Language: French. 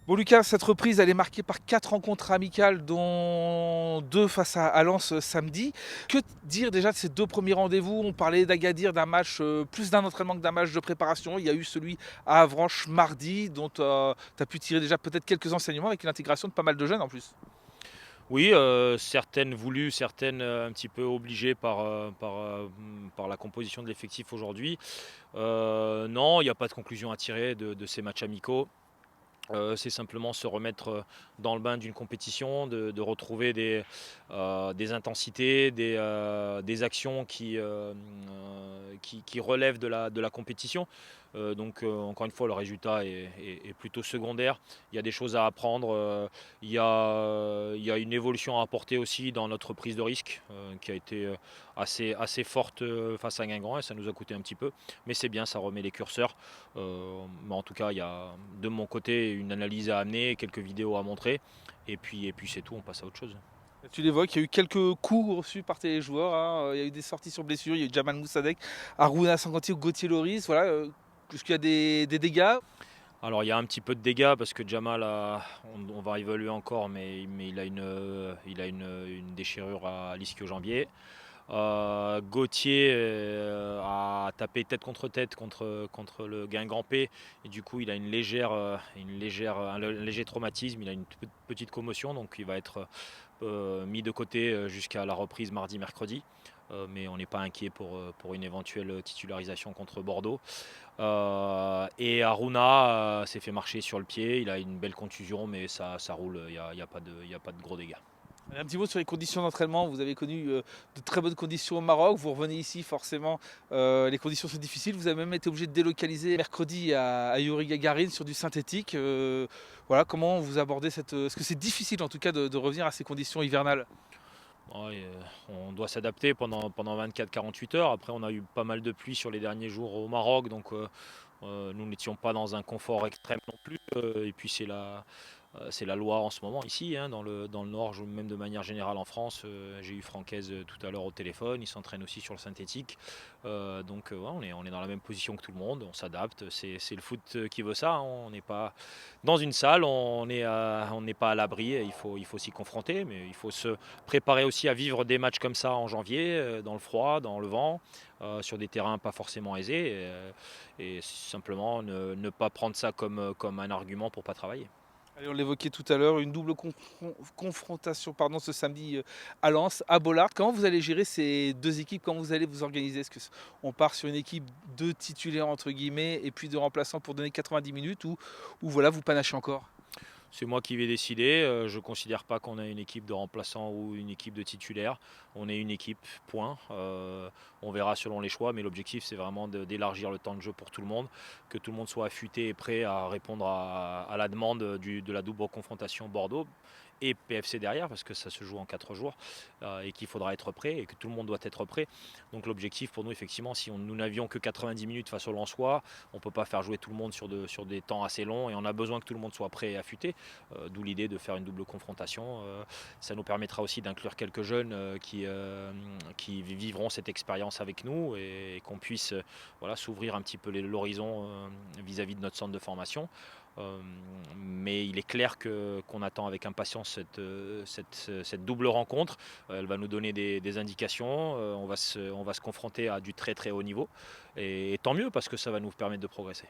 Bon Lucas, cette reprise elle est marquée par 4 rencontres amicales dont 2 face à Lens samedi. Que dire déjà de ces 2 premiers rendez-vous? On parlait d'Agadir, d'un match, plus d'un entraînement que d'un match de préparation. Il y a eu celui à Avranches mardi dont, tu as pu tirer déjà peut-être quelques enseignements avec l'intégration de pas mal de jeunes en plus. Oui, certaines voulues, certaines un petit peu obligées par la composition de l'effectif aujourd'hui. Non, il n'y a pas de conclusion à tirer de ces matchs amicaux. C'est simplement se remettre dans le bain d'une compétition, de retrouver des intensités, des actions qui relèvent de la compétition. Encore une fois, le résultat est plutôt secondaire. Il y a des choses à apprendre. Il y a une évolution à apporter aussi dans notre prise de risque qui a été assez forte face à Guingamp et ça nous a coûté un petit peu. Mais c'est bien, ça remet les curseurs. Mais en tout cas, il y a de mon côté une analyse à amener, quelques vidéos à montrer. Et puis c'est tout, on passe à autre chose. Tu l'évoques, il y a eu quelques coups reçus par tes joueurs, hein. Il y a eu des sorties sur blessure, il y a eu Jamal Moussadek, Harouna Sanganti ou Gauthier Loris. Voilà, est-ce qu'il y a des dégâts? Alors il y a un petit peu de dégâts parce que Jamal, on va évaluer encore, mais il a une déchirure à l'ischio-jambier. Gauthier a tapé tête contre tête contre le Guingampais et du coup il a un léger traumatisme, il a une petite commotion donc il va être mis de côté jusqu'à la reprise mardi-mercredi. Mais on n'est pas inquiet pour une éventuelle titularisation contre Bordeaux. Et Aruna s'est fait marcher sur le pied, il a une belle contusion mais ça roule, il y a pas de gros dégâts. Un petit mot sur les conditions d'entraînement. Vous avez connu de très bonnes conditions au Maroc. Vous revenez ici, forcément, les conditions sont difficiles. Vous avez même été obligé de délocaliser mercredi à Yuri Gagarin sur du synthétique. Voilà, comment vous abordez cette. Est-ce que c'est difficile en tout cas de revenir à ces conditions hivernales? Ouais, on doit s'adapter pendant 24-48 heures. Après, on a eu pas mal de pluie sur les derniers jours au Maroc, donc nous n'étions pas dans un confort extrême non plus. Et puis c'est la loi en ce moment ici, hein, dans le Nord, même de manière générale en France. J'ai eu Francaise tout à l'heure au téléphone, il s'entraîne aussi sur le synthétique. Ouais, on est dans la même position que tout le monde, on s'adapte. C'est le foot qui veut ça, hein. On n'est pas dans une salle, on n'est pas à l'abri, il faut s'y confronter, mais il faut se préparer aussi à vivre des matchs comme ça en janvier, dans le froid, dans le vent, sur des terrains pas forcément aisés, et simplement ne pas prendre ça comme un argument pour pas travailler. Allez, on l'évoquait tout à l'heure, une double confrontation pardon, ce samedi à Lens, à Bollard. Comment vous allez gérer ces deux équipes? Comment vous allez vous organiser? Est-ce qu'on part sur une équipe de titulaires entre guillemets et puis de remplaçants pour donner 90 minutes ou voilà, vous panachez encore? C'est moi qui vais décider. Je ne considère pas qu'on a une équipe de remplaçants ou une équipe de titulaires. On est une équipe, point. On verra selon les choix, mais l'objectif c'est vraiment d'élargir le temps de jeu pour tout le monde, que tout le monde soit affûté et prêt à répondre à la demande de la double confrontation Bordeaux et PFC derrière, parce que ça se joue en 4 jours et qu'il faudra être prêt et que tout le monde doit être prêt. Donc l'objectif pour nous, effectivement, si nous n'avions que 90 minutes face au Lensois, on ne peut pas faire jouer tout le monde sur des temps assez longs et on a besoin que tout le monde soit prêt et affûté. D'où l'idée de faire une double confrontation. Ça nous permettra aussi d'inclure quelques jeunes qui vivront cette expérience avec nous et qu'on puisse voilà, s'ouvrir un petit peu l'horizon vis-à-vis de notre centre de formation. Mais il est clair qu'on attend avec impatience cette double rencontre. Elle va nous donner des indications. On va se confronter à du très très haut niveau. Et tant mieux parce que ça va nous permettre de progresser.